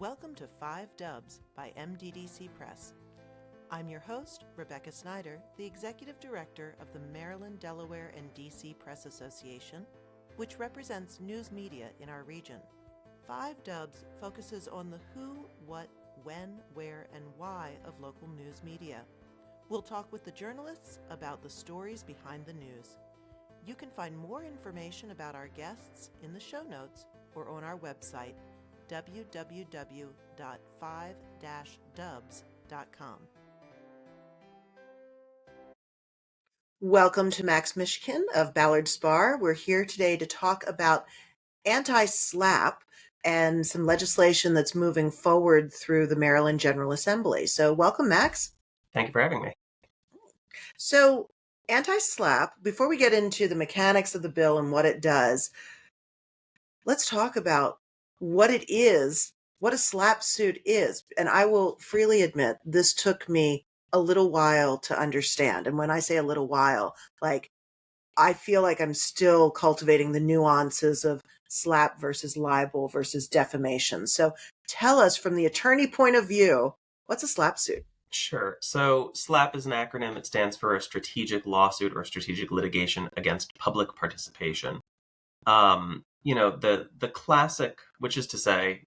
Welcome to 5 Dubs by MDDC Press. I'm your host, Rebecca Snyder, the Executive Director of the Maryland, Delaware, and DC Press Association, which represents news media in our region. 5 Dubs focuses on the who, what, when, where, and why of local news media. We'll talk with the journalists about the stories behind the news. You can find more information about our guests in the show notes or on our website, www.5-dubs.com. Welcome to Max Mishkin of Ballard Spahr. We're here today to talk about Anti-SLAPP and some legislation that's moving forward through the Maryland General Assembly. So welcome, Max. Thank you for having me. So Anti-SLAPP, before we get into the mechanics of the bill and what it does, let's talk about what it is, what a SLAPP suit is. And I will freely admit, this took me a little while to understand. And when I say a little while, like, I feel like I'm still cultivating the nuances of SLAPP versus libel versus defamation. So tell us, from the attorney point of view, what's a SLAPP suit? Sure. So SLAPP is an acronym. It stands for a strategic lawsuit or strategic litigation against public participation. The classic, which is to say,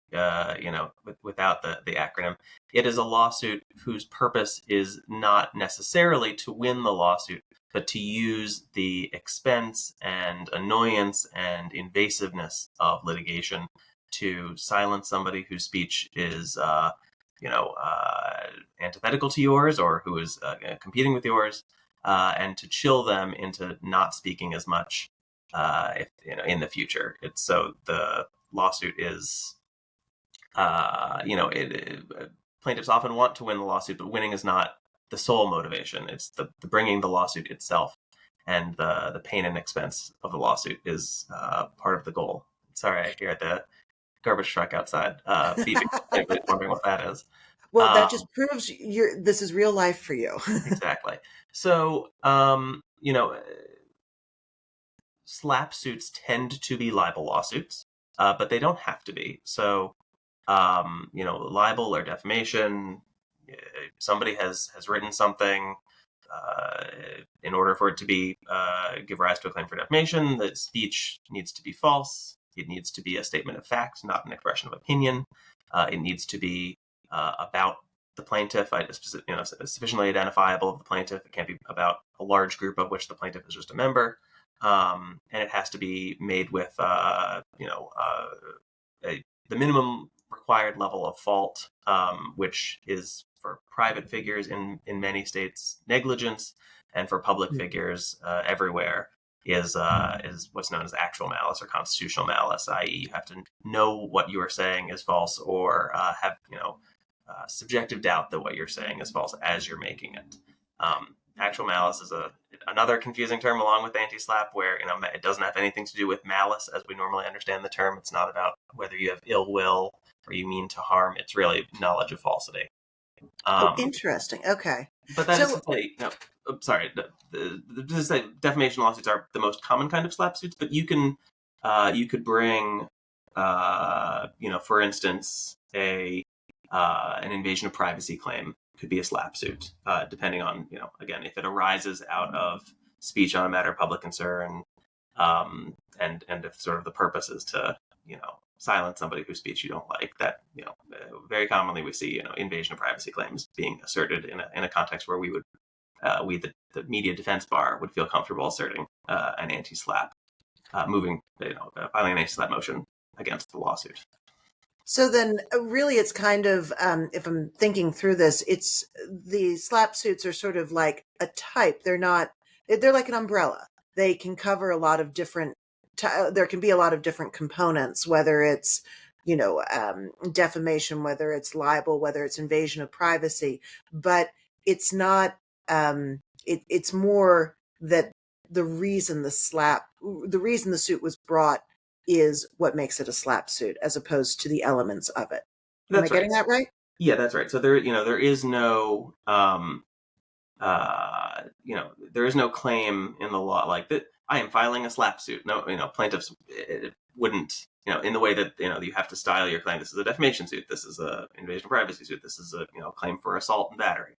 without the acronym, it is a lawsuit whose purpose is not necessarily to win the lawsuit, but to use the expense and annoyance and invasiveness of litigation to silence somebody whose speech is, antithetical to yours or who is competing with yours, and to chill them into not speaking as much in the future. It's so the lawsuit is, plaintiffs often want to win the lawsuit, but winning is not the sole motivation. It's the bringing the lawsuit itself, and the pain and expense of the lawsuit is part of the goal. Sorry, I hear the garbage truck outside beeping. Everybody's wondering what that is. Well, that just proves this is real life for you. Exactly. So, SLAPP suits tend to be libel lawsuits, but they don't have to be. So, libel or defamation, somebody has written something, in order for it to be give rise to a claim for defamation, the speech needs to be false. It needs to be a statement of fact, not an expression of opinion. It needs to be about the plaintiff, sufficiently identifiable of the plaintiff. It can't be about a large group of which the plaintiff is just a member. And it has to be made with, the minimum required level of fault, which is for private figures in many states negligence, and for public figures everywhere is what's known as actual malice or constitutional malice, i.e. you have to know what you are saying is false or have subjective doubt that what you're saying is false as you're making it. Actual malice is another confusing term along with anti-SLAPP, where it doesn't have anything to do with malice as we normally understand the term. It's not about whether you have ill will or you mean to harm. It's really knowledge of falsity. Interesting. Okay. But that is to say, defamation lawsuits are the most common kind of SLAPP suits. But you could bring, for instance, an invasion of privacy claim. Could be a SLAPP suit, depending on, again, if it arises out of speech on a matter of public concern, and if sort of the purpose is to, silence somebody whose speech you don't like. That, very commonly we see, invasion of privacy claims being asserted in a context where the media defense bar would feel comfortable asserting an anti-SLAPP, filing an anti-SLAPP motion against the lawsuit. So then really it's kind of, if I'm thinking through this, it's the SLAPP suits are sort of like a type. They're like an umbrella. They can cover a lot of different, there can be a lot of different components, whether it's, defamation, whether it's libel, whether it's invasion of privacy, but it's not, it's more that the reason the suit was brought is what makes it a SLAPP suit, as opposed to the elements of it. Am I getting that right? Yeah, that's right. So there is no, there is no claim in the law like that. I am filing a SLAPP suit. No, plaintiffs wouldn't, in the way that, you have to style your claim. This is a defamation suit. This is a invasion of privacy suit. This is a, claim for assault and battery.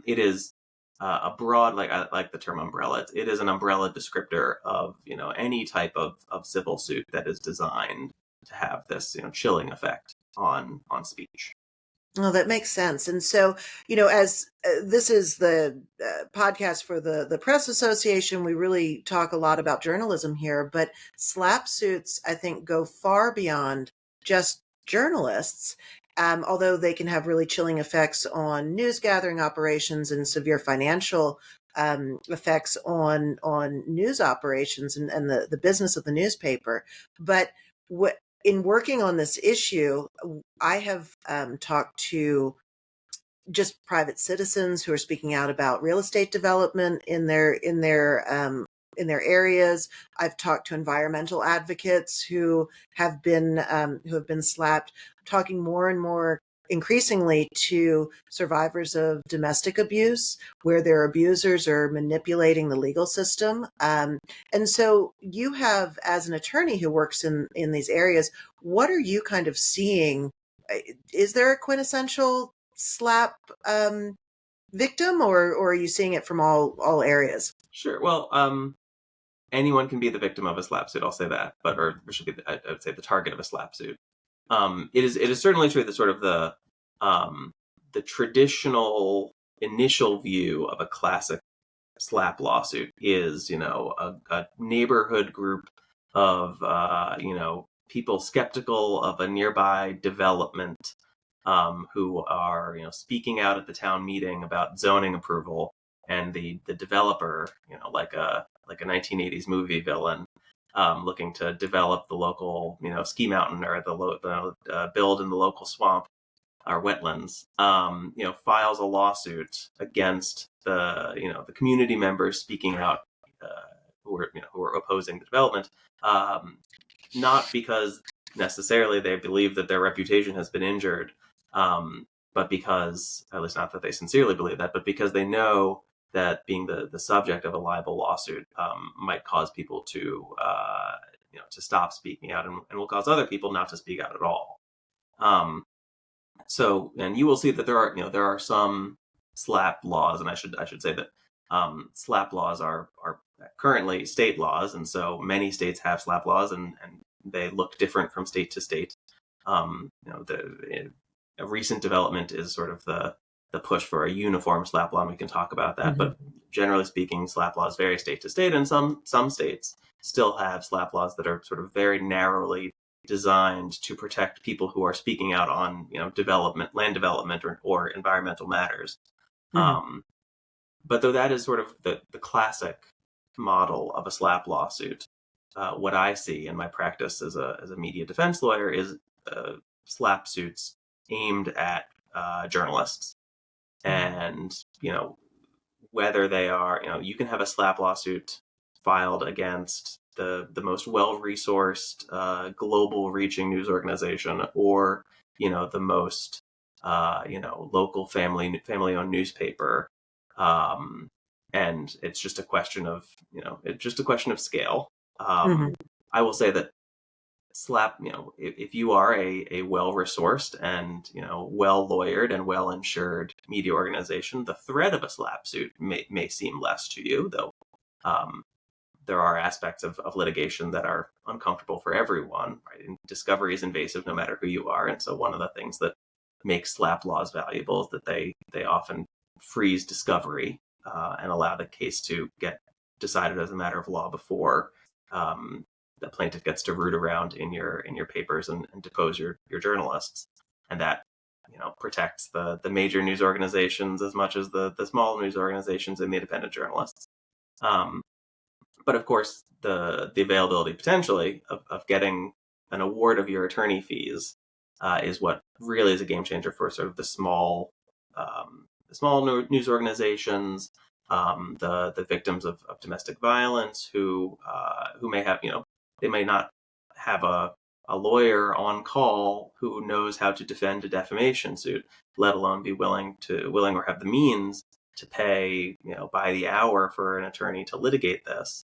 It is a broad, like I like the term umbrella. It is an umbrella descriptor of, any type of civil suit that is designed to have this, chilling effect on speech. Well, that makes sense. And so, as this is the podcast for the Press Association, we really talk a lot about journalism here, but SLAPP suits, I think, go far beyond just journalists, although they can have really chilling effects on news gathering operations and severe financial effects on news operations and the business of the newspaper. But in working on this issue, I have talked to just private citizens who are speaking out about real estate development in their areas. I've talked to environmental advocates who have been slapped. Talking more and more increasingly to survivors of domestic abuse, where their abusers are manipulating the legal system. And so you have, as an attorney who works in these areas, what are you kind of seeing? Is there a quintessential SLAPP victim, or are you seeing it from all areas? Sure. Well, anyone can be the victim of a SLAPP suit. I'll say that, or should be, I would say, the target of a SLAPP suit. It is certainly true that sort of the traditional initial view of a classic SLAPP lawsuit is, a neighborhood group of, people skeptical of a nearby development, who are, speaking out at the town meeting about zoning approval, and the developer, like a 1980s movie villain, looking to develop the local, ski mountain, or build in the local swamp or wetlands, files a lawsuit against the community members speaking out, who are opposing the development, not because necessarily they believe that their reputation has been injured, but because, at least not that they sincerely believe that, but because they know that being the subject of a libel lawsuit might cause people to stop speaking out, and will cause other people not to speak out at all. So, and you will see that there are some SLAPP laws, and I should say that SLAPP laws are currently state laws, and so many states have SLAPP laws, and they look different from state to state. A recent development is sort of the push for a uniform SLAPP law, and we can talk about that. Mm-hmm. But generally speaking, SLAPP laws vary state to state, and some states still have SLAPP laws that are sort of very narrowly designed to protect people who are speaking out on, land development or environmental matters. Mm-hmm. But though that is sort of the classic model of a SLAPP lawsuit, what I see in my practice as a media defense lawyer is SLAPP suits aimed at journalists. And, whether they are, you can have a SLAPP lawsuit filed against the most well-resourced, global-reaching news organization, or, the most, local family-owned newspaper. And it's just a question of, scale. Mm-hmm. I will say that SLAPP, if you are a well-resourced and, well-lawyered and well-insured media organization, the threat of a SLAPP suit may seem less to you, though there are aspects of litigation that are uncomfortable for everyone, right? And discovery is invasive no matter who you are. And so one of the things that makes SLAPP laws valuable is that they often freeze discovery and allow the case to get decided as a matter of law before the plaintiff gets to root around in your papers and depose your journalists. And that, protects the major news organizations as much as the small news organizations and the independent journalists. But of course, the availability potentially of getting an award of your attorney fees is what really is a game changer for sort of the small news organizations, the victims of domestic violence who may have, they may not have a lawyer on call who knows how to defend a defamation suit, let alone be willing or have the means to pay, by the hour for an attorney to litigate this.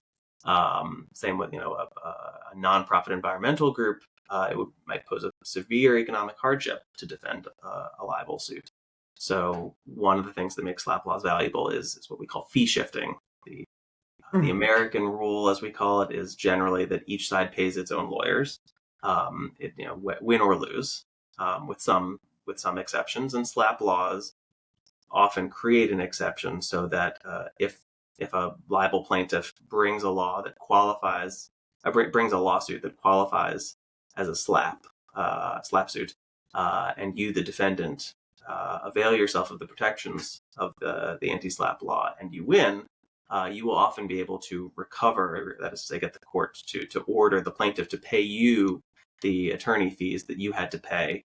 Same with a nonprofit environmental group. Might pose a severe economic hardship to defend a libel suit. So one of the things that makes SLAPP laws valuable is what we call fee shifting. The American rule, as we call it, is generally that each side pays its own lawyers, win or lose, with some exceptions. And SLAPP laws often create an exception so that if a libel plaintiff brings a lawsuit that qualifies as a SLAPP suit, and you, the defendant, avail yourself of the protections of the anti-SLAPP law, and you win, you will often be able to recover, that is to say, get the court to order the plaintiff to pay you the attorney fees that you had to pay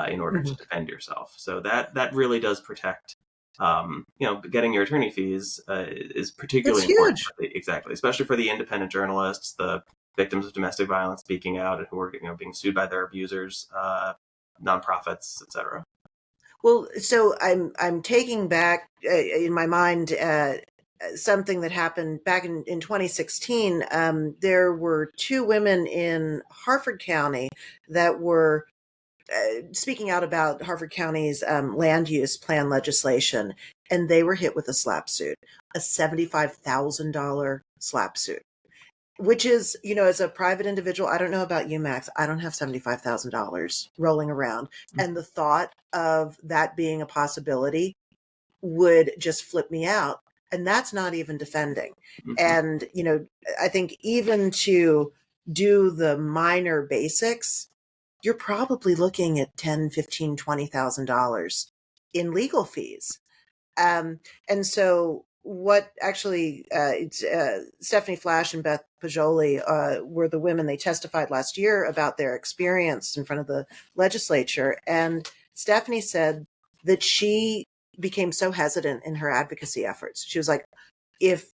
in order to defend yourself. So that really does protect. Getting your attorney fees is particularly important. Exactly, especially for the independent journalists, the victims of domestic violence speaking out, and who are being sued by their abusers, nonprofits, etc. Well, so I'm taking back in my mind something that happened back in 2016. There were two women in Harford County that were speaking out about Harford County's land use plan legislation, and they were hit with a SLAPP suit, a $75,000 SLAPP suit, which is, as a private individual, I don't know about you, Max, I don't have $75,000 rolling around. And the thought of that being a possibility would just flip me out. And that's not even defending. And, I think even to do the minor basics, you're probably looking at $10,000, $15,000, $20,000 in legal fees. And so what actually Stephanie Flash and Beth Pajoli were the women. They testified last year about their experience in front of the legislature. And Stephanie said that she became so hesitant in her advocacy efforts. She was like, if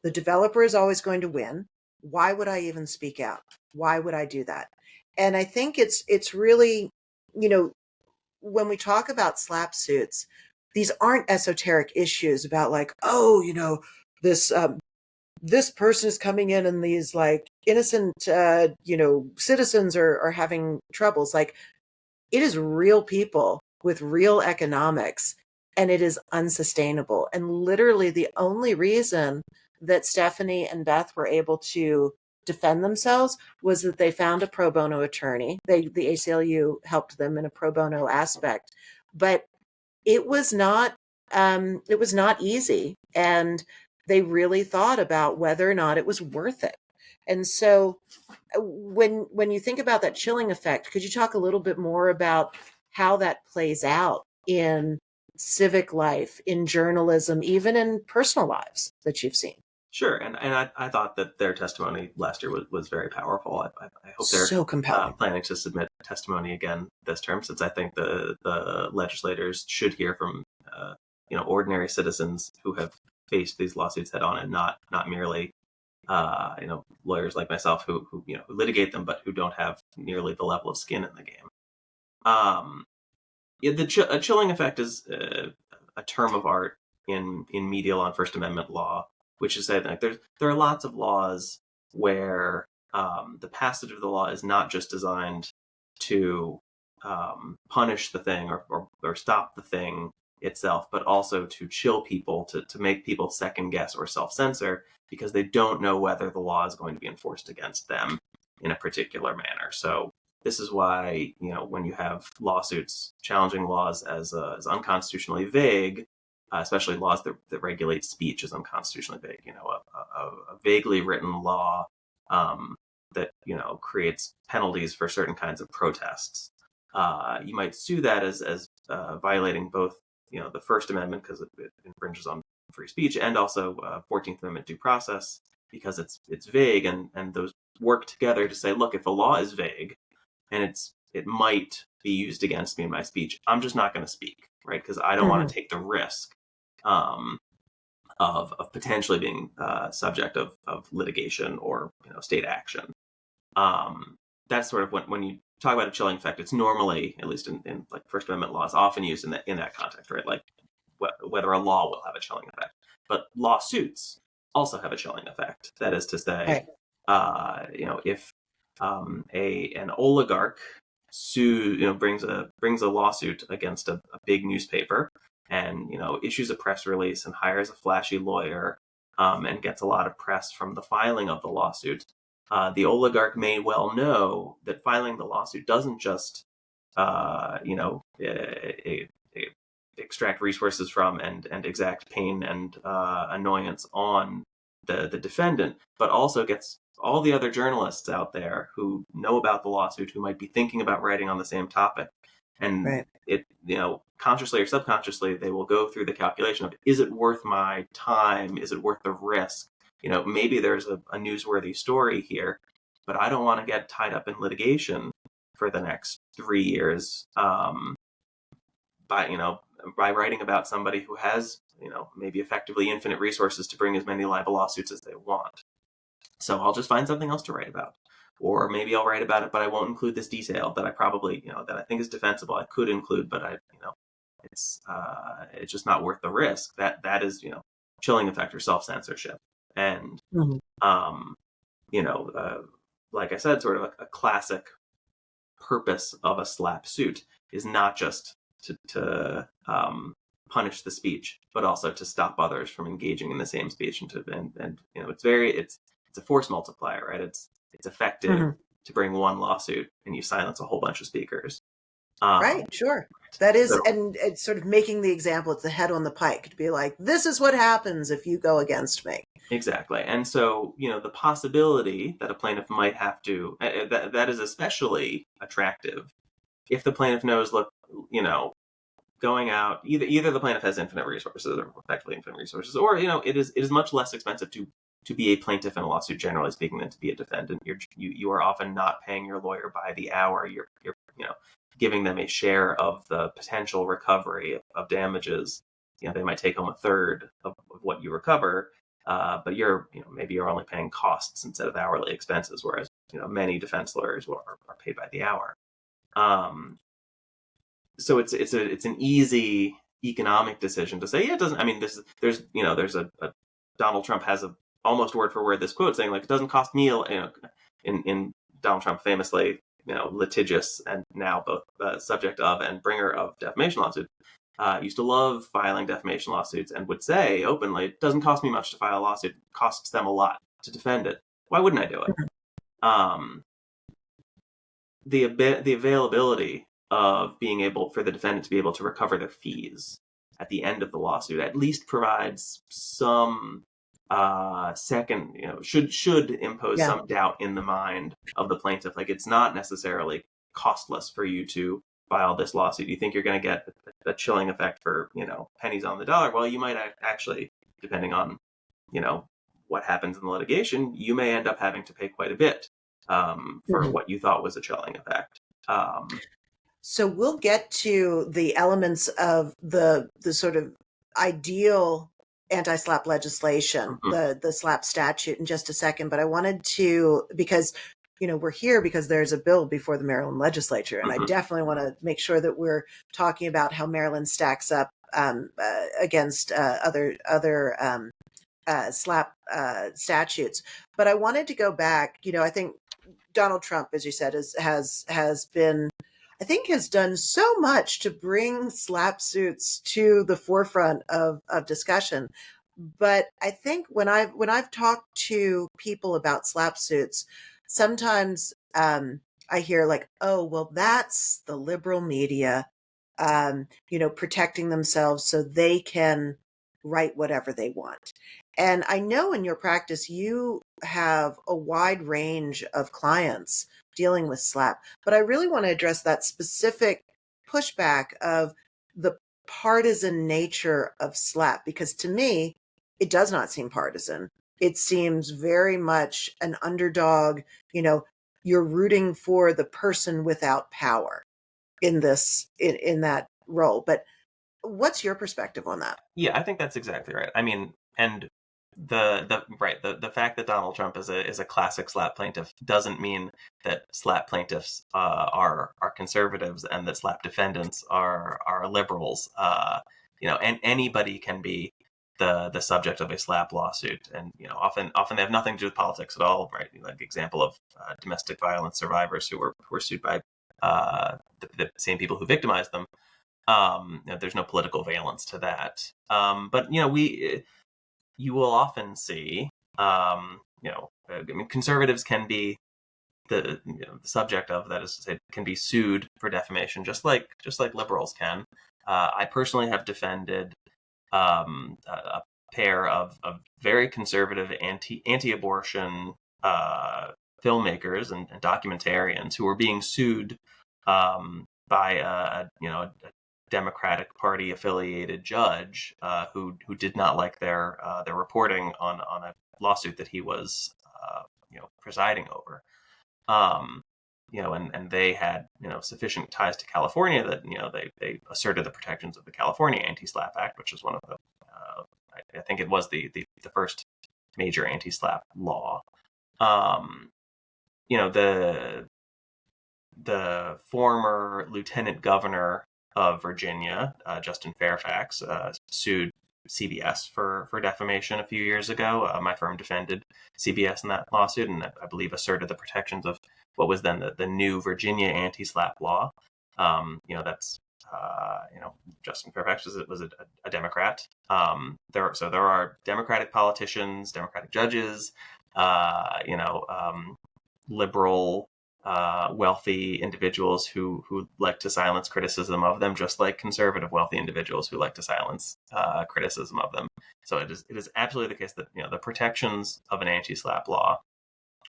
the developer is always going to win, why would I even speak out? Why would I do that? And I think it's really, when we talk about SLAPP suits, these aren't esoteric issues about like, this person is coming in and these like innocent, citizens are having troubles. Like, it is real people with real economics, and it is unsustainable. And literally the only reason that Stephanie and Beth were able to defend themselves was that they found a pro bono attorney. The ACLU helped them in a pro bono aspect, but it was not easy. And they really thought about whether or not it was worth it. And so when you think about that chilling effect, could you talk a little bit more about how that plays out in civic life, in journalism, even in personal lives that you've seen? Sure, and I thought that their testimony last year was very powerful. I hope they're so compelling. Planning to submit testimony again this term, since I think the legislators should hear from ordinary citizens who have faced these lawsuits head on, and not merely lawyers like myself who litigate them, but who don't have nearly the level of skin in the game. A chilling effect is a term of art in media law and First Amendment law, which is that there are lots of laws where the passage of the law is not just designed to punish the thing or stop the thing itself, but also to chill people, to make people second guess or self-censor because they don't know whether the law is going to be enforced against them in a particular manner. So this is why, when you have lawsuits challenging laws as unconstitutionally vague, especially laws that regulate speech as unconstitutionally vague, a vaguely written law that creates penalties for certain kinds of protests, you might sue that as violating both the First Amendment because it infringes on free speech, and also 14th Amendment due process because it's vague, and those work together to say, look, if a law is vague and it might be used against me in my speech, I'm just not going to speak, right? Because I don't want to take the risk of potentially being subject of litigation or state action. That's sort of when you talk about a chilling effect, it's normally, at least in like First Amendment laws, often used in that context, right? Like whether a law will have a chilling effect. But lawsuits also have a chilling effect. That is to say, Right. if an oligarch brings a lawsuit against a big newspaper, and issues a press release and hires a flashy lawyer, and gets a lot of press from the filing of the lawsuit. The oligarch may well know that filing the lawsuit doesn't just extract resources from and exact pain and annoyance on the defendant, but also gets all the other journalists out there who know about the lawsuit, who might be thinking about writing on the same topic. And Right. it, consciously or subconsciously, they will go through the calculation of, is it worth my time? Is it worth the risk? Maybe there's a newsworthy story here, but I don't want to get tied up in litigation for the next 3 years by writing about somebody who has maybe effectively infinite resources to bring as many libel lawsuits as they want. So I'll just find something else to write about, or maybe I'll write about it, but I won't include this detail that I probably that I think is defensible. I could include, but it's just not worth the risk. That is chilling effect or self-censorship. And Mm-hmm. like I said, sort of a classic purpose of a SLAPP suit is not just to punish the speech, but also to stop others from engaging in the same speech, and it's a force multiplier, right? It's effective Mm-hmm. to bring one lawsuit and you silence a whole bunch of speakers. Right, sure. That is, So, and it's sort of making the example, it's the head on the pike to be like, this is what happens if you go against me. exactly. And so, the possibility that a plaintiff might have to, that is especially attractive if the plaintiff knows, look, going out, either the plaintiff has infinite resources or effectively infinite resources, or it is much less expensive to be a plaintiff in a lawsuit, generally speaking, than to be a defendant. You are often not paying your lawyer by the hour. You're giving them a share of the potential recovery of damages. They might take home a third of what you recover, but maybe you're only paying costs instead of hourly expenses, whereas many defense lawyers are paid by the hour. So it's an easy economic decision to say, yeah, it doesn't. I mean, there's a Donald Trump has a almost word for word this quote saying, like, it doesn't cost me, in Donald Trump famously litigious and now both subject of and bringer of defamation lawsuits, used to love filing defamation lawsuits and would say openly, it doesn't cost me much to file a lawsuit, it costs them a lot to defend it. Why wouldn't I do it? The availability of being able for the defendant to be able to recover their fees at the end of the lawsuit at least provides some second, should impose some doubt in the mind of the plaintiff. Like, it's not necessarily costless for you to file this lawsuit. You think you're going to get a chilling effect for pennies on the dollar. Well, you might actually, depending on what happens in the litigation, you may end up having to pay quite a bit for what you thought was a chilling effect. So we'll get to the elements of the sort of ideal anti-SLAPP legislation, the SLAPP statute, in just a second. But I wanted to, because we're here because there's a bill before the Maryland legislature, and I definitely want to make sure that we're talking about how Maryland stacks up against other SLAPP statutes. But I wanted to go back. I think Donald Trump, as you said, has been, I think, has done so much to bring SLAPP suits to the forefront of discussion. But I think when I've talked to people about SLAPP suits, sometimes I hear like, oh, well, that's the liberal media, protecting themselves so they can write whatever they want. And I know in your practice, you have a wide range of clients dealing with SLAPP, but I really want to address that specific pushback of the partisan nature of SLAPP, because to me, it does not seem partisan. It seems very much an underdog. You're rooting for the person without power in that role. But what's your perspective on that? Yeah, I think that's exactly right. I mean, and the fact that Donald Trump is a classic SLAPP plaintiff doesn't mean that SLAPP plaintiffs are conservatives and that SLAPP defendants are liberals. And anybody can be the subject of a SLAPP lawsuit, and often they have nothing to do with politics at all, right? Like the example of domestic violence survivors who were sued by the same people who victimized them. There's no political valence to that, but you will often see, conservatives can be the subject of, that is to say, can be sued for defamation, just like liberals can. I personally have defended a pair of very conservative anti-abortion filmmakers and documentarians who were being sued by a Democratic Party affiliated judge who did not like their reporting on a lawsuit that he was presiding over. And they had sufficient ties to California that they asserted the protections of the California Anti-SLAPP Act, which is one of the I think it was the first major anti-SLAPP law. The former lieutenant governor of Virginia, Justin Fairfax, sued CBS for defamation a few years ago. My firm defended CBS in that lawsuit, and I believe asserted the protections of what was then the new Virginia anti-SLAPP law. That's Justin Fairfax was a Democrat. There are Democratic politicians, Democratic judges, liberal, wealthy individuals who like to silence criticism of them, just like conservative wealthy individuals who like to silence criticism of them. So it is absolutely the case that the protections of an anti-SLAPP law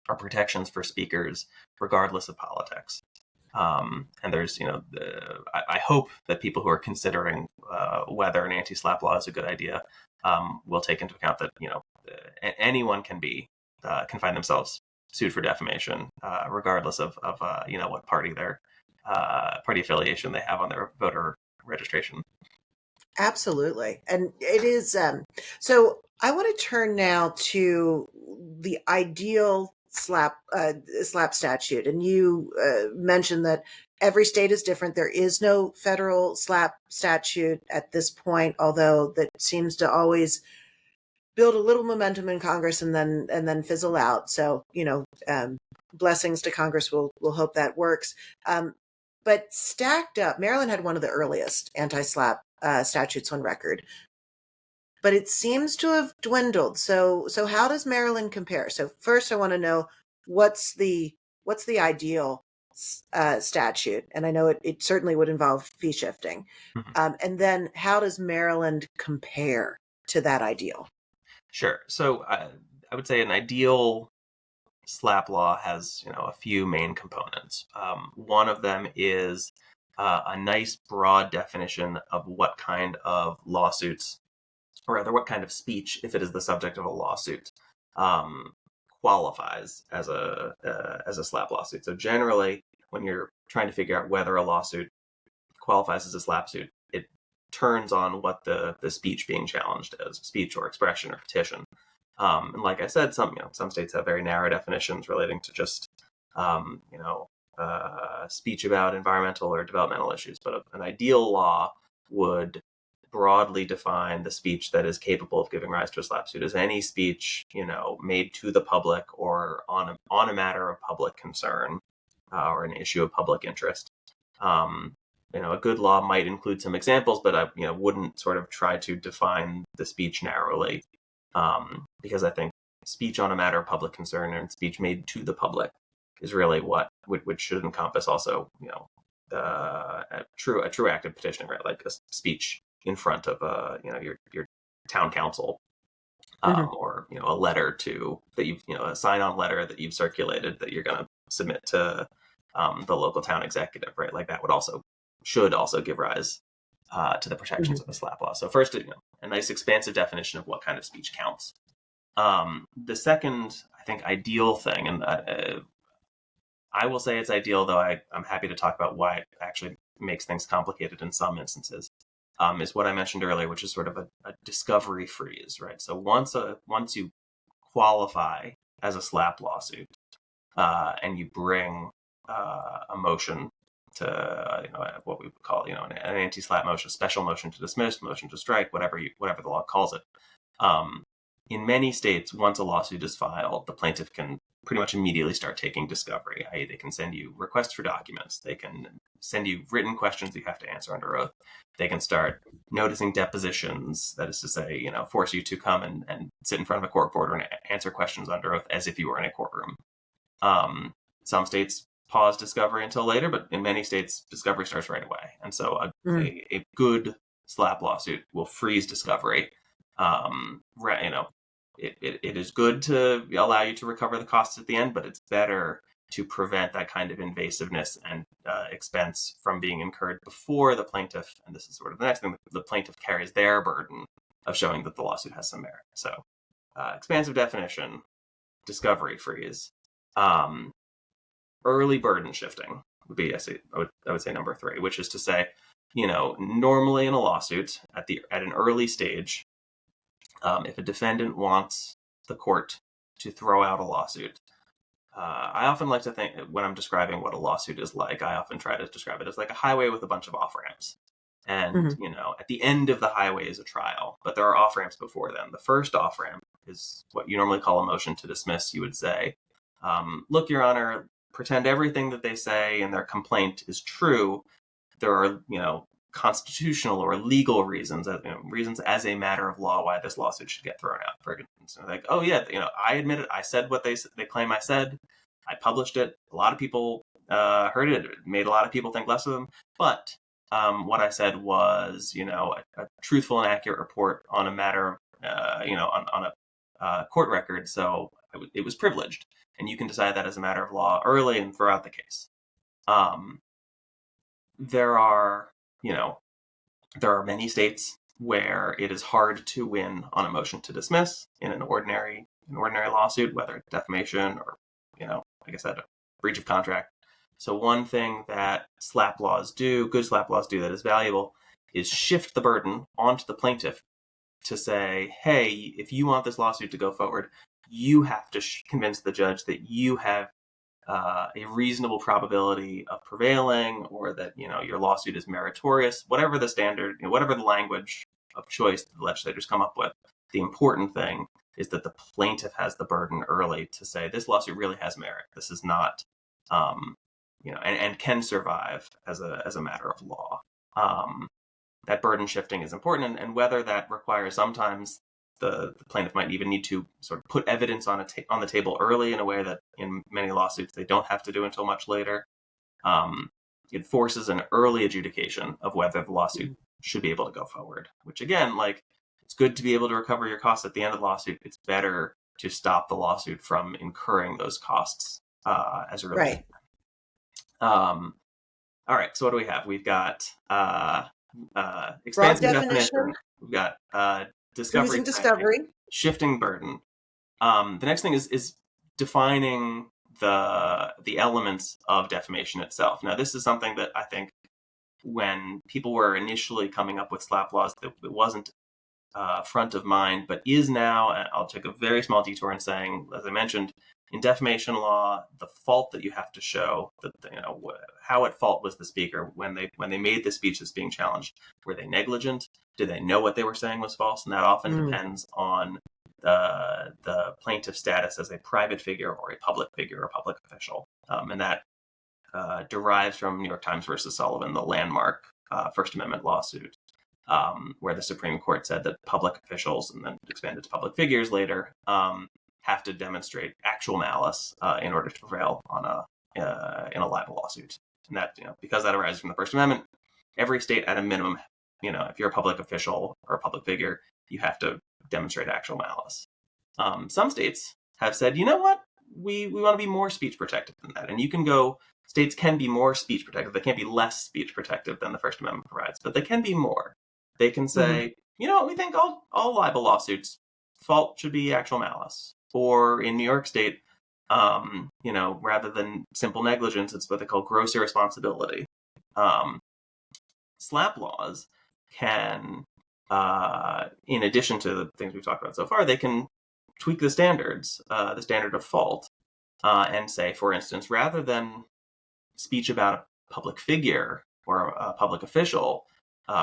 are protections for speakers regardless of politics. And there's I hope that people who are considering whether an anti-SLAPP law is a good idea will take into account that anyone can find themselves sued for defamation, regardless of what party party affiliation they have on their voter registration. Absolutely. And it is, so I want to turn now to the ideal SLAPP statute. And you mentioned that every state is different. There is no federal SLAPP statute at this point, although that seems to always build a little momentum in Congress and then fizzle out. So, blessings to Congress. We'll hope that works. But stacked up, Maryland had one of the earliest anti-SLAPP statutes on record, but it seems to have dwindled. So how does Maryland compare? So first, I want to know what's the ideal statute, and I know it certainly would involve fee shifting. Mm-hmm. And then how does Maryland compare to that ideal? Sure. So I would say an ideal SLAPP law has a few main components. One of them is a nice broad definition of what kind of lawsuits, or rather what kind of speech, if it is the subject of a lawsuit, qualifies as a SLAPP lawsuit. So generally, when you're trying to figure out whether a lawsuit qualifies as a SLAPP suit, it turns on what the speech being challenged is, speech or expression or petition. And like I said, some states have very narrow definitions relating to just speech about environmental or developmental issues. But an ideal law would broadly define the speech that is capable of giving rise to a SLAPP suit as any speech made to the public or on a matter of public concern or an issue of public interest. A good law might include some examples, but I wouldn't sort of try to define the speech narrowly. Because I think speech on a matter of public concern and speech made to the public is really which should encompass also, a true act of petitioning, right? Like a speech in front of your town council, or a letter that you've a sign-on letter that you've circulated that you're going to submit to the local town executive, right? Like that should also give rise to the protections of the SLAPP law. So first, a nice expansive definition of what kind of speech counts. The second, I think, ideal thing, and I will say it's ideal, though I'm happy to talk about why it actually makes things complicated in some instances, is what I mentioned earlier, which is sort of a discovery freeze, right? So once you qualify as a SLAPP lawsuit, and you bring a motion to what we would call an anti-SLAPP motion, special motion to dismiss, motion to strike, whatever the law calls it. In many states, once a lawsuit is filed, the plaintiff can pretty much immediately start taking discovery, i.e. they can send you requests for documents, they can send you written questions you have to answer under oath, they can start noticing depositions, that is to say, force you to come and sit in front of a court reporter and answer questions under oath as if you were in a courtroom. Some states pause discovery until later, but in many states, discovery starts right away. And so a good SLAPP lawsuit will freeze discovery. It is good to allow you to recover the costs at the end, but it's better to prevent that kind of invasiveness and expense from being incurred before the plaintiff, and this is sort of the next thing, the plaintiff carries their burden of showing that the lawsuit has some merit. So expansive definition, discovery freeze. Early burden shifting would be, I would say number 3, which is to say, normally in a lawsuit at an early stage, if a defendant wants the court to throw out a lawsuit, I often like to think, when I'm describing what a lawsuit is like, I often try to describe it as like a highway with a bunch of off-ramps. And, at the end of the highway is a trial, but there are off-ramps before then. The first off-ramp is what you normally call a motion to dismiss. You would say, look, Your Honor, pretend everything that they say in their complaint is true. There are, constitutional or legal reasons, reasons as a matter of law why this lawsuit should get thrown out. For instance, like, oh yeah, I admit it. I said what they claim I said. I published it. A lot of people heard it. It made a lot of people think less of them. But what I said was, a truthful and accurate report on a matter, on a court record. So it was privileged, and you can decide that as a matter of law early and throughout the case. There are many states where it is hard to win on a motion to dismiss in an ordinary lawsuit, whether it's defamation or, like I said, a breach of contract. So one thing that good SLAPP laws do that is valuable, is shift the burden onto the plaintiff to say, hey, if you want this lawsuit to go forward, you have to convince the judge that you have a reasonable probability of prevailing, or that your lawsuit is meritorious, whatever the standard, whatever the language of choice the legislators come up with. The important thing is that the plaintiff has the burden early to say this lawsuit really has merit. This is not, and can survive as a matter of law. That burden shifting is important, and whether that requires sometimes the plaintiff might even need to sort of put evidence on the table early in a way that in many lawsuits they don't have to do until much later. It forces an early adjudication of whether the lawsuit should be able to go forward, which again, it's good to be able to recover your costs at the end of the lawsuit. It's better to stop the lawsuit from incurring those costs as early as all right, so what do we have? We've got expansive definition. We've got discovery, shifting burden. The next thing is defining the elements of defamation itself. Now, this is something that I think when people were initially coming up with SLAPP laws, it wasn't front of mind, but is now. And I'll take a very small detour in saying, as I mentioned, in defamation law, the fault that you have to show, that how at fault was the speaker when they made the speech that's being challenged. Were they negligent? Did they know what they were saying was false? And that often depends on the plaintiff's status as a private figure or a public figure or public official. And that derives from New York Times versus Sullivan, the landmark First Amendment lawsuit, where the Supreme Court said that public officials, and then expanded to public figures later, have to demonstrate actual malice in order to prevail on in a libel lawsuit. And that, because that arises from the First Amendment, every state at a minimum, if you're a public official or a public figure, you have to demonstrate actual malice. Some states have said, you know what, we want to be more speech protective than that. And states can be more speech protective. They can't be less speech protective than the First Amendment provides, but they can be more. They can say, we think all libel lawsuits, fault should be actual malice. Or in New York State, rather than simple negligence, it's what they call gross irresponsibility. SLAPP laws can, in addition to the things we've talked about so far, they can tweak the standards, the standard of fault, and say, for instance, rather than speech about a public figure or a public official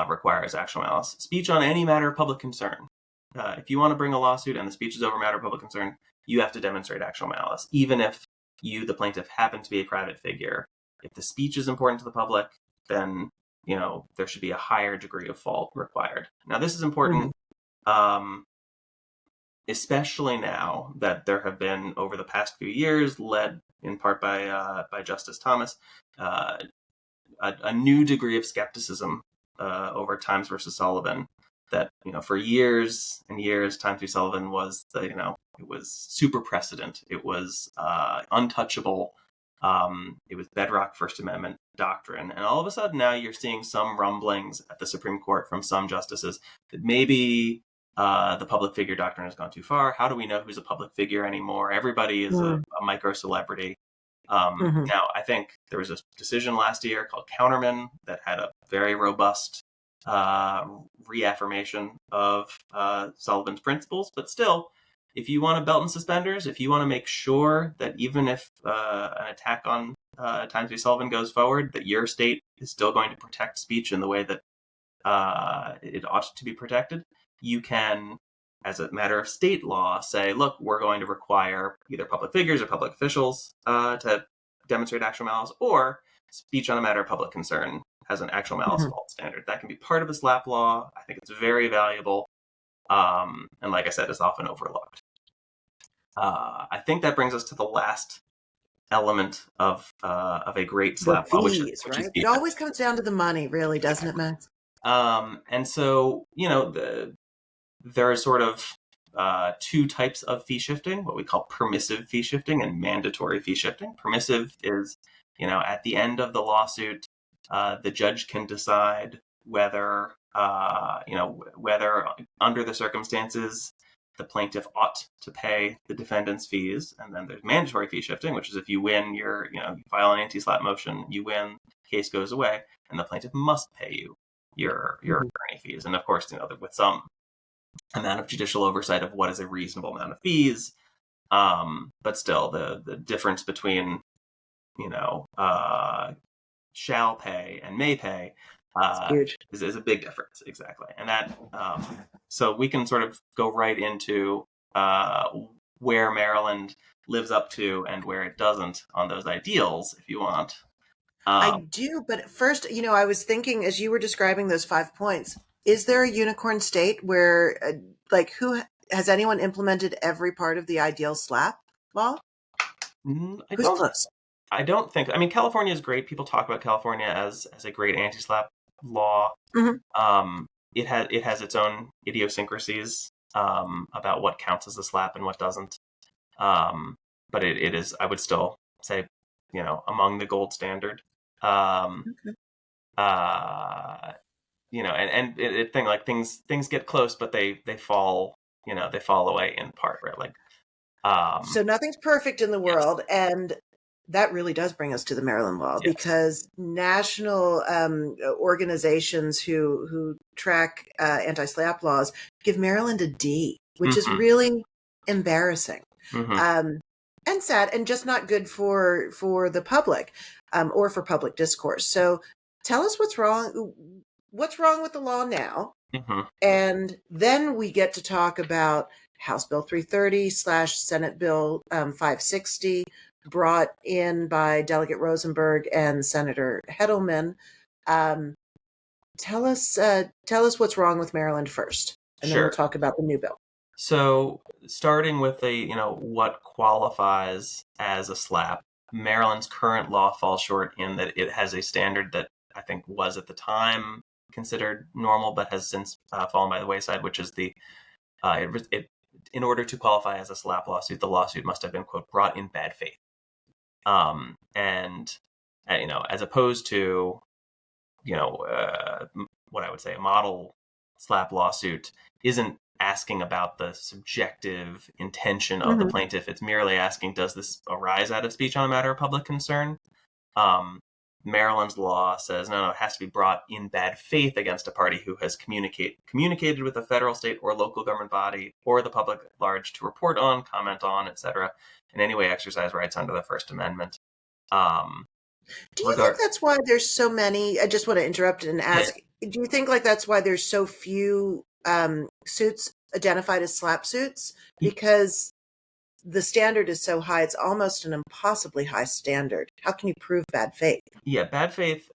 requires actual malice, speech on any matter of public concern if you want to bring a lawsuit and the speech is over a matter of public concern, you have to demonstrate actual malice, even if you, the plaintiff, happen to be a private figure. If the speech is important to the public, then there should be a higher degree of fault required. Now, this is important, especially now that there have been, over the past few years, led in part by Justice Thomas, a new degree of skepticism over Times versus Sullivan. That for years and years, Times v. Sullivan was it was super precedent. It was untouchable. It was bedrock First Amendment doctrine, and all of a sudden now you're seeing some rumblings at the Supreme Court from some justices that maybe the public figure doctrine has gone too far. How do we know who's a public figure anymore? Everybody is a micro celebrity. Now, I think there was a decision last year called Counterman that had a very robust reaffirmation of Sullivan's principles. But still, if you want a belt and suspenders, if you want to make sure that even if an attack on Times v. Sullivan goes forward, that your state is still going to protect speech in the way that it ought to be protected, you can, as a matter of state law, say, look, we're going to require either public figures or public officials to demonstrate actual malice, or speech on a matter of public concern has an actual malice fault standard. That can be part of the SLAPP law. I think it's very valuable. And like I said, it's often overlooked. I think that brings us to the last element of a great SLAPP law, which is right? It always comes down to the money, really, doesn't it, Max? And so, there are sort of two types of fee shifting, what we call permissive fee shifting and mandatory fee shifting. Permissive is, at the end of the lawsuit, the judge can decide whether, whether under the circumstances the plaintiff ought to pay the defendant's fees. And then there's mandatory fee shifting, which is if you win you file an anti-SLAPP motion, you win, case goes away, and the plaintiff must pay you your attorney fees. And of course, with some amount of judicial oversight of what is a reasonable amount of fees. But still, the difference between, shall pay and may pay is a big difference. Exactly. And that, so we can sort of go right into where Maryland lives up to and where it doesn't on those ideals, if you want. I do, but first, I was thinking as you were describing those 5 points, is there a unicorn state where, who has anyone implemented every part of the ideal SLAPP law? Who's close? I don't think. I mean, California is great. People talk about California as a great anti-SLAPP law. It has its own idiosyncrasies about what counts as a SLAPP and what doesn't. But it is, I would still say, among the gold standard. And thing like things get close, but they fall away in part, right? So nothing's perfect in the world, and that really does bring us to the Maryland law, because national organizations who track anti-SLAPP laws give Maryland a D, which is really embarrassing and sad, and just not good for the public or for public discourse. So tell us what's wrong with the law now, and then we get to talk about House Bill 330 / Senate Bill 560, brought in by Delegate Rosenberg and Senator Hedelman. Tell us what's wrong with Maryland first, and then we'll talk about the new bill. So, starting with what qualifies as a SLAPP, Maryland's current law falls short in that it has a standard that I think was at the time considered normal, but has since fallen by the wayside, which is in order to qualify as a SLAPP lawsuit, the lawsuit must have been, quote, brought in bad faith. As opposed to, what I would say a model SLAPP lawsuit isn't asking about the subjective intention of the plaintiff. It's merely asking, does this arise out of speech on a matter of public concern? Maryland's law says, no, it has to be brought in bad faith against a party who has communicated with a federal, state, or local government body or the public at large to report on, comment on, etc., in any way exercise rights under the First Amendment. Do you think that's why there's so many? I just want to interrupt and ask, do you think that's why there's so few suits identified as SLAPP suits because the standard is so high, it's almost an impossibly high standard. How can you prove bad faith? Yeah, bad faith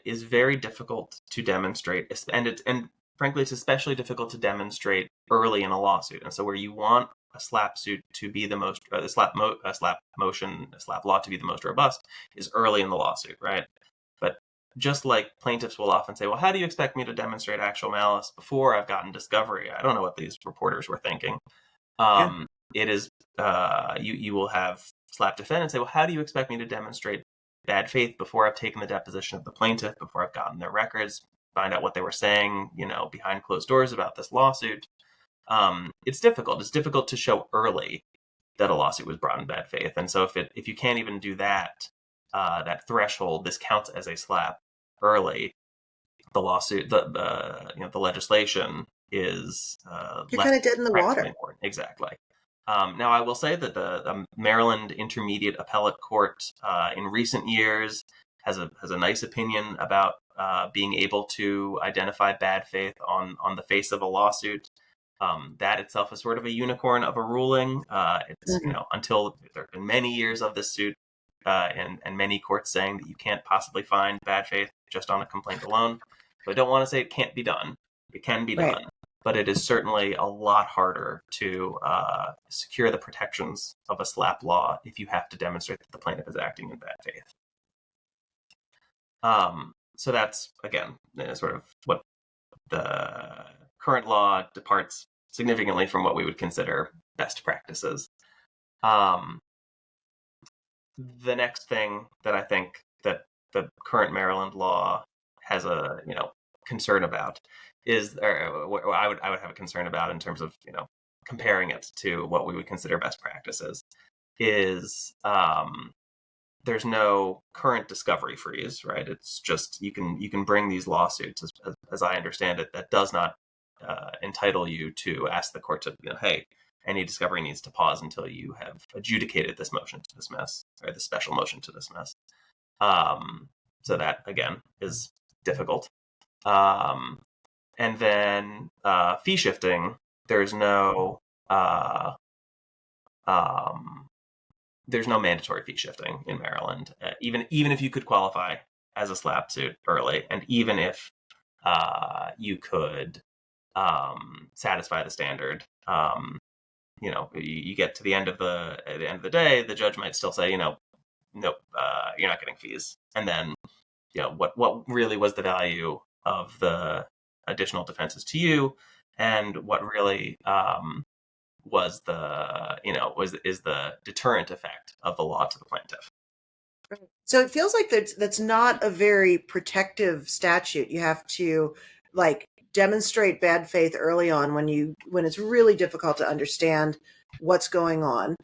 is very difficult to demonstrate, and frankly, it's especially difficult to demonstrate early in a lawsuit. And so, where you want a SLAPP suit to be the most, a SLAPP motion, a SLAPP law to be the most robust, is early in the lawsuit, right? But just like plaintiffs will often say, well, how do you expect me to demonstrate actual malice before I've gotten discovery? I don't know what these reporters were thinking. Yeah. It is you will have SLAPP defendants say, well, how do you expect me to demonstrate bad faith before I've taken the deposition of the plaintiff, before I've gotten their records, find out what they were saying, behind closed doors about this lawsuit? It's difficult. It's difficult to show early that a lawsuit was brought in bad faith, and so if you can't even do that, that threshold, this counts as a SLAPP early. The lawsuit, the legislation is You're less kind of dead in the practically water. important. Exactly. Now, I will say that the Maryland Intermediate Appellate Court in recent years has a nice opinion about being able to identify bad faith on the face of a lawsuit. That itself is sort of a unicorn of a ruling. It's until there have been many years of this suit and many courts saying that you can't possibly find bad faith just on a complaint alone. So I don't want to say it can't be done. It can be done. But it is certainly a lot harder to secure the protections of a SLAPP law if you have to demonstrate that the plaintiff is acting in bad faith. So that's, again, sort of what the current law departs significantly from what we would consider best practices. The next thing that I think that the current Maryland law has a concern about is, or I would have a concern about in terms of comparing it to what we would consider best practices, is there's no current discovery freeze, right? It's just you can bring these lawsuits, as I understand it, that does not entitle you to ask the court to, hey, any discovery needs to pause until you have adjudicated this motion to dismiss, or the special motion to dismiss. So that, again, is difficult. And then fee shifting, there's no mandatory fee shifting in Maryland, even if you could qualify as a SLAPP suit early, and even if you could satisfy the standard. You get to the end of the day, the judge might still say, nope, you're not getting fees. And then, what really was the value of the additional defenses to you, and what really is the deterrent effect of the law to the plaintiff. So it feels like that's not a very protective statute. You have to demonstrate bad faith early on when it's really difficult to understand what's going on.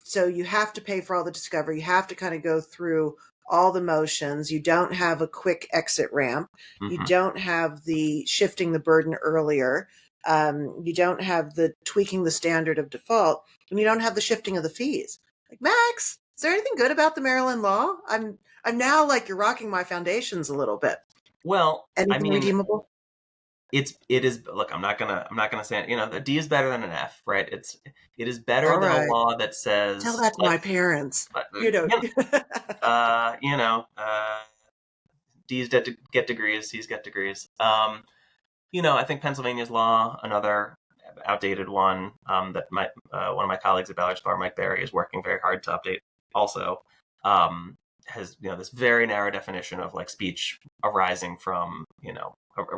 So you have to pay for all the discovery. You have to kind of go through all the motions. You don't have a quick exit ramp. Mm-hmm. You don't have the shifting the burden earlier. You don't have the tweaking the standard of default, and you don't have the shifting of the fees. Like, Max, is there anything good about the Maryland law? I'm now you're rocking my foundations a little bit. Well, anything redeemable? It is. Look, I'm not gonna say it. A D is better than an F, right? It is better All than right. a law that says. Tell that to my parents. D's get degrees, C's get degrees. I think Pennsylvania's law, another outdated one that one of my colleagues at Ballard Spahr, Mike Berry, is working very hard to update. Also, has this very narrow definition of speech arising from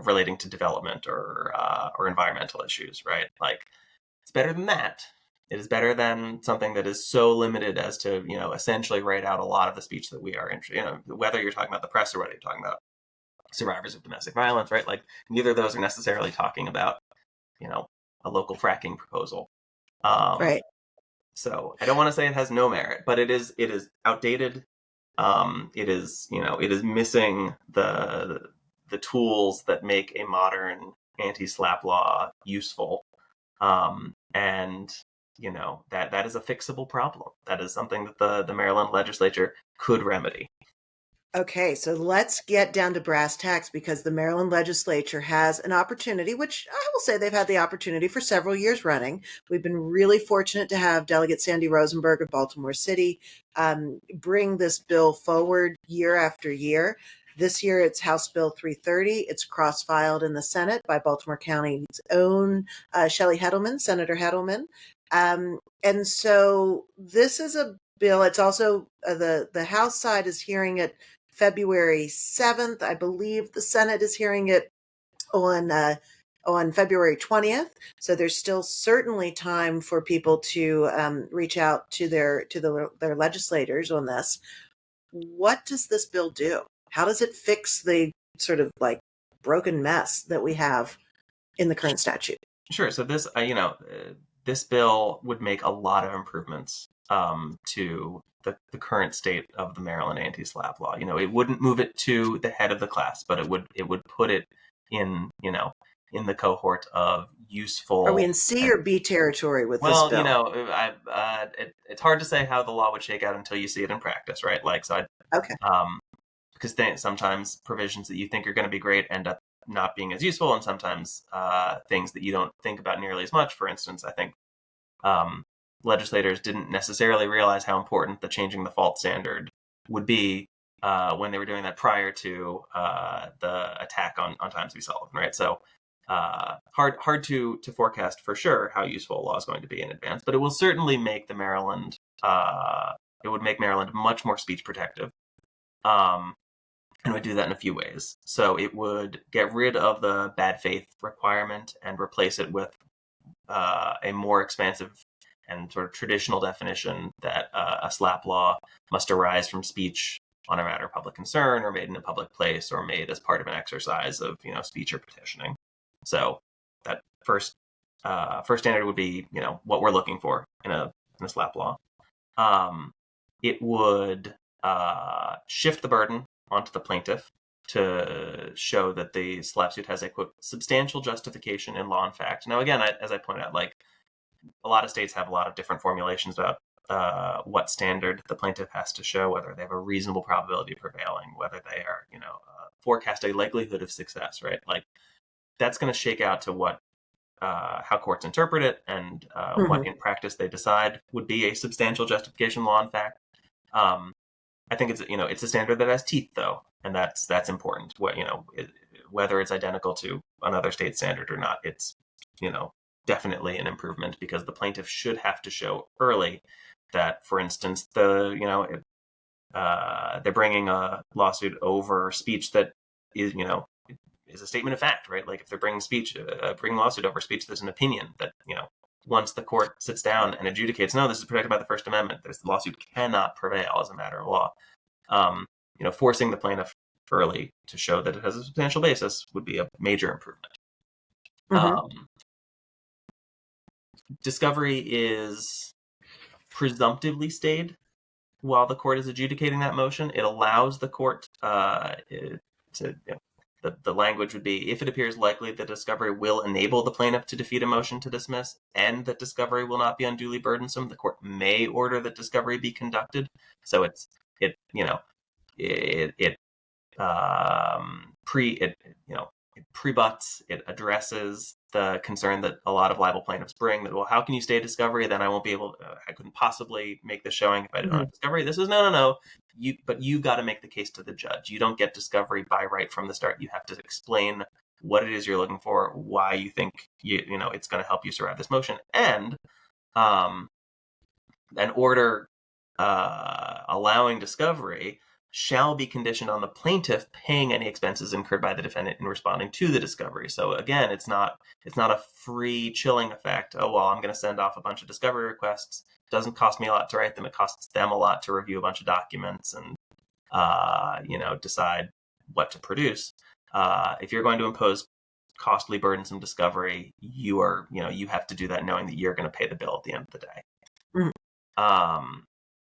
relating to development or environmental issues, right? It's better than that. It is better than something that is so limited as to essentially write out a lot of the speech that we are interested. Whether you're talking about the press or whether you're talking about survivors of domestic violence, right? Neither of those are necessarily talking about a local fracking proposal. Right. So I don't want to say it has no merit, but it is outdated. It is missing the tools that make a modern anti-SLAPP law useful. And that is a fixable problem. That is something that the Maryland legislature could remedy. Okay, so let's get down to brass tacks because the Maryland legislature has an opportunity, which I will say they've had the opportunity for several years running. We've been really fortunate to have Delegate Sandy Rosenberg of Baltimore City bring this bill forward year after year. This year it's House Bill 330. It's cross-filed in the Senate by Baltimore County's own Shelley Heddleman, Senator Heddleman. And so this is a bill. It's also the House side is hearing it February 7th. I believe the Senate is hearing it on February 20th. So there's still certainly time for people to reach out to their legislators on this. What does this bill do? How does it fix the sort of like broken mess that we have in the current statute? Sure. So this, this bill would make a lot of improvements to the current state of the Maryland anti-SLAPP law. It wouldn't move it to the head of the class, but it would put it in, in the cohort of useful. Are we in C or B territory with this bill? It's hard to say how the law would shake out until you see it in practice, right? Okay. Because sometimes provisions that you think are going to be great end up not being as useful, and sometimes things that you don't think about nearly as much. For instance, I think legislators didn't necessarily realize how important the changing the fault standard would be when they were doing that prior to the attack on Times v. Sullivan, right? So hard to forecast for sure how useful a law is going to be in advance, but it will certainly make Maryland much more speech protective. And would do that in a few ways. So it would get rid of the bad faith requirement and replace it with a more expansive and sort of traditional definition that a SLAPP law must arise from speech on a matter of public concern, or made in a public place, or made as part of an exercise of speech or petitioning. So that first standard would be what we're looking for in a SLAPP law. It would shift the burden onto the plaintiff to show that the SLAPP suit has a, quote, substantial justification in law and fact. Now, again, as I pointed out, a lot of states have a lot of different formulations about what standard the plaintiff has to show, whether they have a reasonable probability of prevailing, whether they are, forecast a likelihood of success, right? That's going to shake out to what, how courts interpret it, and what in practice they decide would be a substantial justification, law and fact. I think it's a standard that has teeth, though, and that's important. Whether it's identical to another state standard or not, it's definitely an improvement, because the plaintiff should have to show early that, for instance, they're bringing a lawsuit over speech that is a statement of fact, right? If they're bringing lawsuit over speech that's an opinion that once the court sits down and adjudicates, no, this is protected by the First Amendment, the lawsuit cannot prevail as a matter of law. Forcing the plaintiff early to show that it has a substantial basis would be a major improvement. Discovery is presumptively stayed while the court is adjudicating that motion. It allows the court the language would be, if it appears likely that discovery will enable the plaintiff to defeat a motion to dismiss, and that discovery will not be unduly burdensome, the court may order that discovery be conducted. So it pre-butts, it addresses the concern that a lot of libel plaintiffs bring, that, well, how can you stay discovery? Then I won't be able, I couldn't possibly make the showing if I don't have discovery. This is no. But you've got to make the case to the judge. You don't get discovery by right from the start. You have to explain what it is you're looking for, why you think it's going to help you survive this motion, and an order allowing discovery shall be conditioned on the plaintiff paying any expenses incurred by the defendant in responding to the discovery. So again, it's not a free chilling effect. Oh, well, I'm going to send off a bunch of discovery requests. It doesn't cost me a lot to write them. It costs them a lot to review a bunch of documents and decide what to produce. If you're going to impose costly, burdensome discovery, you have to do that knowing that you're going to pay the bill at the end of the day.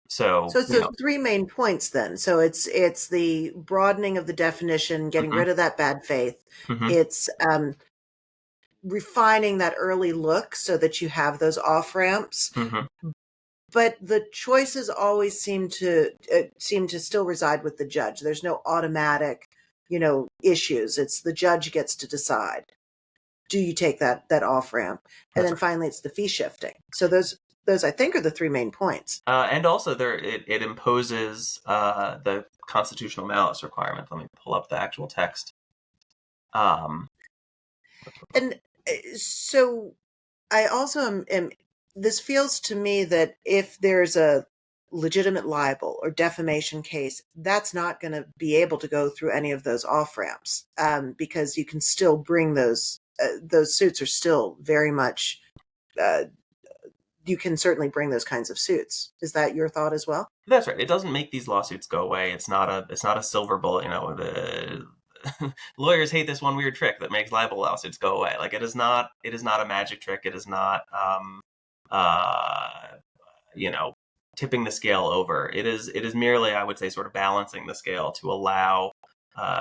So it's those three main points then. So it's the broadening of the definition, getting rid of that bad faith. It's refining that early look so that you have those off ramps. but the choices always seem to still reside with the judge. There's no automatic, issues. It's the judge gets to decide. Do you take that off ramp? And then finally, it's the fee shifting. So those I think are the three main points. And also it imposes the constitutional malice requirement. Let me pull up the actual text. And so I also am this feels to me that if there's a legitimate libel or defamation case, that's not going to be able to go through any of those off ramps, because you can still bring those suits are still very much. You can certainly bring those kinds of suits. Is that your thought as well? That's right. It doesn't make these lawsuits go away. It's not a silver bullet. The lawyers hate this one weird trick that makes libel lawsuits go away. Like, it is not a magic trick. It is not tipping the scale over. It is merely, I would say, sort of balancing the scale to allow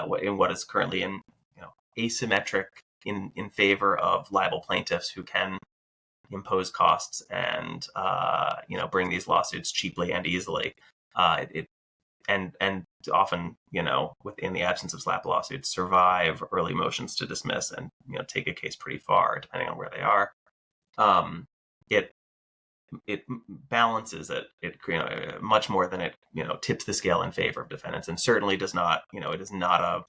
what is currently in asymmetric in favor of libel plaintiffs who can impose costs and bring these lawsuits cheaply and easily. And often, within the absence of SLAPP lawsuits, survive early motions to dismiss and take a case pretty far, depending on where they are. It balances it much more than it tips the scale in favor of defendants, and certainly does not. It is not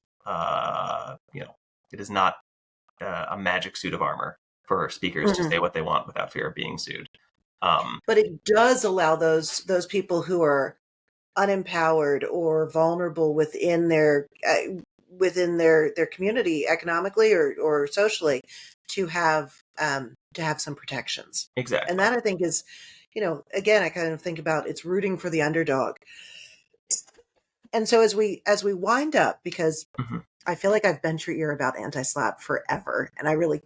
a magic suit of armor for speakers to say what they want without fear of being sued. But it does allow those people who are unempowered or vulnerable within their community economically or socially to have some protections. Exactly. And that, I think, is, again, I kind of think about it's rooting for the underdog. And so as we wind up, because I feel like I've bent your ear about anti-SLAPP forever, and I really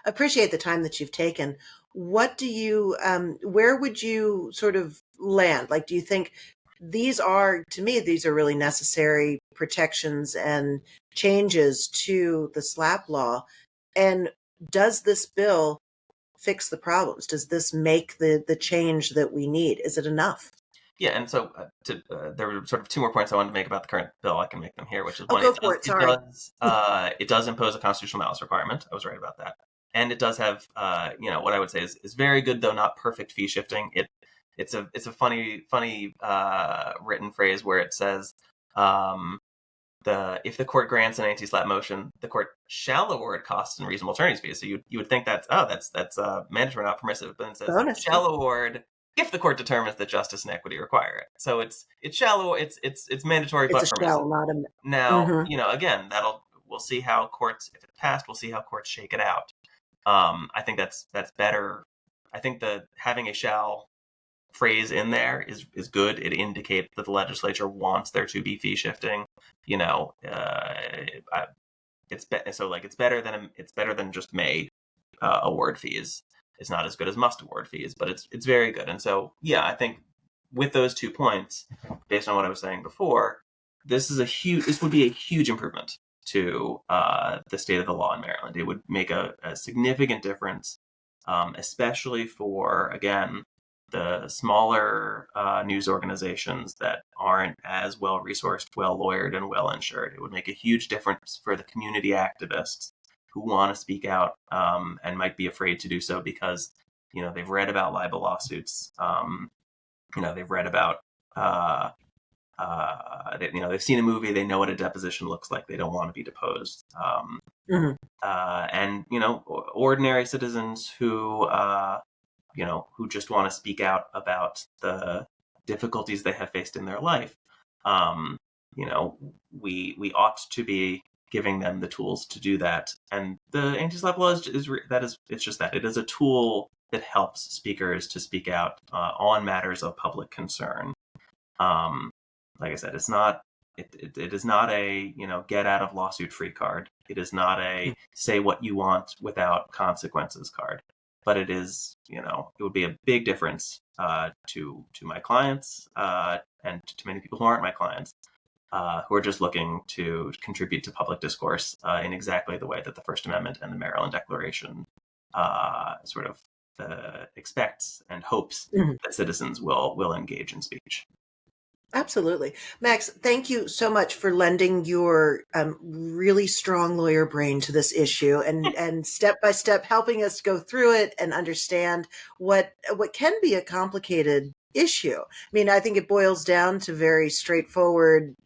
appreciate the time that you've taken. What do you, where would you sort of land? Like, do you think these are really necessary protections and changes to the SLAPP law? And does this bill fix the problems? Does this make the change that we need? Is it enough? Yeah, and so there were sort of two more points I wanted to make about the current bill. I can make them here, which is one. Go for it. Sorry. It does impose a constitutional malice requirement. I was right about that. And it does have, what I would say is very good, though not perfect, fee shifting. It's a funny written phrase where it says, if the court grants an anti-SLAPP motion, the court shall award costs and reasonable attorney's fees. So you would think that's mandatory, not permissive, but it says shall award if the court determines that justice and equity require it. So it's mandatory, but permissive. Shall, not a... Now, again, we'll see how courts, if it's passed, we'll see how courts shake it out. I think that's better. I think that having a shall phrase in there is good. It indicates that the legislature wants there to be fee shifting. It's better than just may award fees. It's not as good as must award fees, but it's very good. And so, yeah, I think with those 2 points, based on what I was saying before, this would be a huge improvement to the state of the law in Maryland. It would make a significant difference, especially for, again, the smaller news organizations that aren't as well-resourced, well-lawyered, and well-insured. It would make a huge difference for the community activists who want to speak out and might be afraid to do so because, they've read about libel lawsuits. They've read about, they've seen a movie, they know what a deposition looks like. They don't want to be deposed. And, ordinary citizens who just want to speak out about the difficulties they have faced in their life. We ought to be giving them the tools to do that. And the anti-SLAPP law it's just that. It is a tool that helps speakers to speak out on matters of public concern. Like I said, it is not a, get out of lawsuit free card. It is not a say what you want without consequences card. But it is, it would be a big difference to my clients and to many people who aren't my clients, who are just looking to contribute to public discourse in exactly the way that the First Amendment and the Maryland Declaration sort of expects and hopes that citizens will engage in speech. Absolutely. Max, thank you so much for lending your really strong lawyer brain to this issue and step by step helping us go through it and understand what can be a complicated issue. I mean, I think it boils down to very straightforward,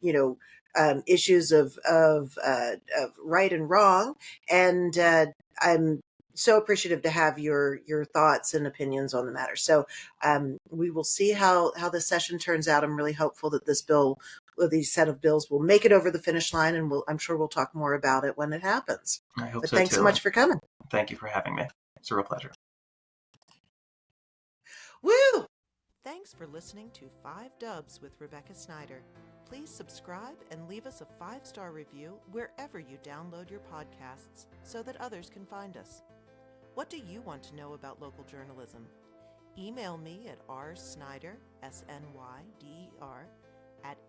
issues of right and wrong. And I'm so appreciative to have your thoughts and opinions on the matter. So we will see how this session turns out. I'm really hopeful that these set of bills will make it over the finish line, and I'm sure we'll talk more about it when it happens. I hope but so thanks too. so much for coming. Thank you for having me. It's a real pleasure. Woo! Thanks for listening to 5 Dubs with Rebecca Snyder. Please subscribe and leave us a 5-star review wherever you download your podcasts so that others can find us. What do you want to know about local journalism? Email me at rsnyder, SNYDER,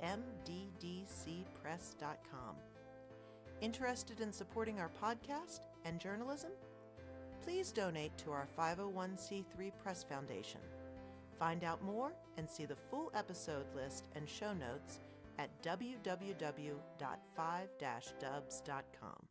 @mddcpress.com. Interested in supporting our podcast and journalism? Please donate to our 501c3 Press Foundation. Find out more and see the full episode list and show notes at www.5-dubs.com.